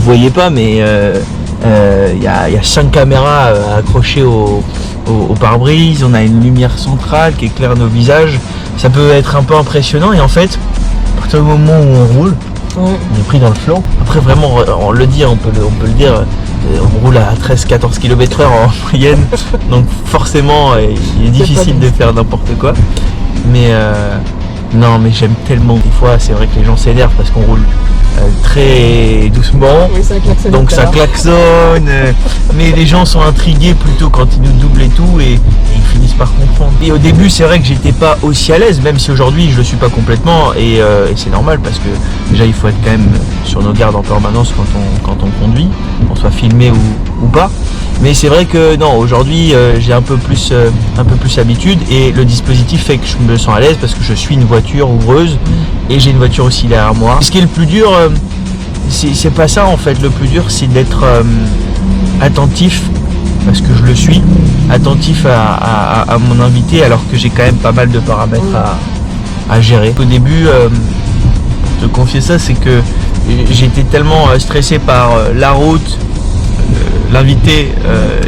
voyez pas, mais il y a 5 caméras accrochées au pare-brise, on a une lumière centrale qui éclaire nos visages. Ça peut être un peu impressionnant et en fait, à partir du moment où on roule, on est pris dans le flow. Après vraiment, on le dit, on peut le dire, on roule à 13-14 km/h en moyenne, donc forcément il est difficile de faire n'importe quoi. Mais non, mais j'aime tellement. Des fois c'est vrai que les gens s'énervent parce qu'on roule très doucement, Oui, ça klaxonne, donc ça klaxonne, mais les gens sont intrigués plutôt quand ils nous doublent et tout, et ils finissent par comprendre. Et au début c'est vrai que j'étais pas aussi à l'aise, même si aujourd'hui je le suis pas complètement, et c'est normal parce que déjà il faut être quand même sur nos gardes en permanence quand on conduit, qu'on soit filmé ou pas. Mais c'est vrai que non, aujourd'hui j'ai un peu plus habitude, et le dispositif fait que je me sens à l'aise parce que je suis une voiture ouvreuse et j'ai une voiture aussi derrière moi. Ce qui est le plus dur, c'est pas ça en fait. Le plus dur c'est d'être attentif, parce que je le suis, attentif à mon invité alors que j'ai quand même pas mal de paramètres à gérer. Au début, pour te confier ça, c'est que j'étais tellement stressé par la route, l'invité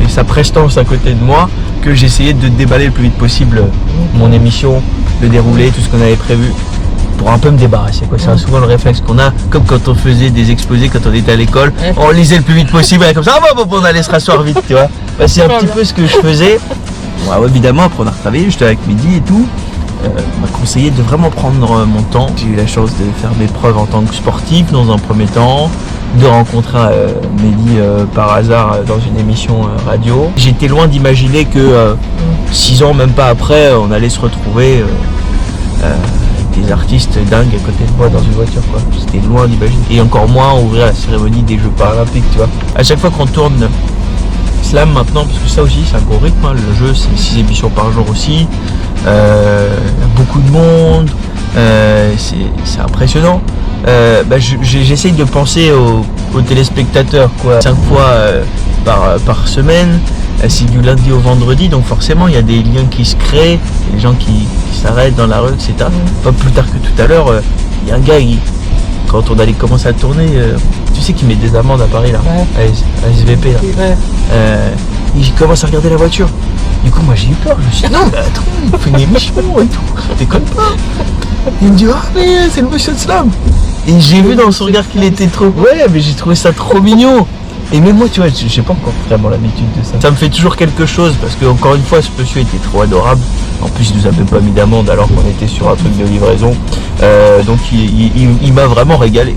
et sa prestance à côté de moi, que j'essayais de déballer le plus vite possible mon émission, le déroulé, tout ce qu'on avait prévu, pour un peu me débarrasser, quoi. C'est souvent le réflexe qu'on a, comme quand on faisait des exposés quand on était à l'école, on lisait le plus vite possible, comme ça, on allait se rasseoir vite, tu vois. Bah, c'est un petit peu ce que je faisais. Bon, évidemment, après on a retravaillé, j'étais avec Mehdi et tout. On m'a conseillé de vraiment prendre mon temps. J'ai eu la chance de faire mes preuves en tant que sportif dans un premier temps, de rencontrer Mehdi par hasard dans une émission radio. J'étais loin d'imaginer que 6 ans, même pas après, on allait se retrouver des artistes dingues à côté de moi dans une voiture, quoi. C'était loin d'imaginer. Et encore moins ouvrir la cérémonie des Jeux Paralympiques, tu vois. À chaque fois qu'on tourne Slam maintenant, parce que ça aussi c'est un gros rythme, hein. Le jeu c'est 6 émissions par jour aussi, beaucoup de monde, c'est impressionnant. J'essaye de penser aux téléspectateurs, quoi. 5 fois par semaine, c'est du lundi au vendredi, donc forcément il y a des liens qui se créent, les gens qui s'arrêtent dans la rue, etc. Pas plus tard que tout à l'heure, il y a un gars quand on allait commencer à tourner, tu sais qu'il met des amendes à Paris là, à SVP là. Il commence à regarder la voiture. Du coup moi j'ai eu peur, je me suis dit non mais attends, il fait une émission et tout, déconne pas. Il me dit ah mais c'est le monsieur de Slam. Et j'ai vu dans son regard qu'il était trop, mais j'ai trouvé ça trop mignon. Et même moi tu vois, j'ai pas encore vraiment l'habitude de ça. Ça me fait toujours quelque chose parce que encore une fois ce monsieur était trop adorable. En plus il nous a même pas mis d'amende alors qu'on était sur un truc de livraison. Donc il m'a vraiment régalé.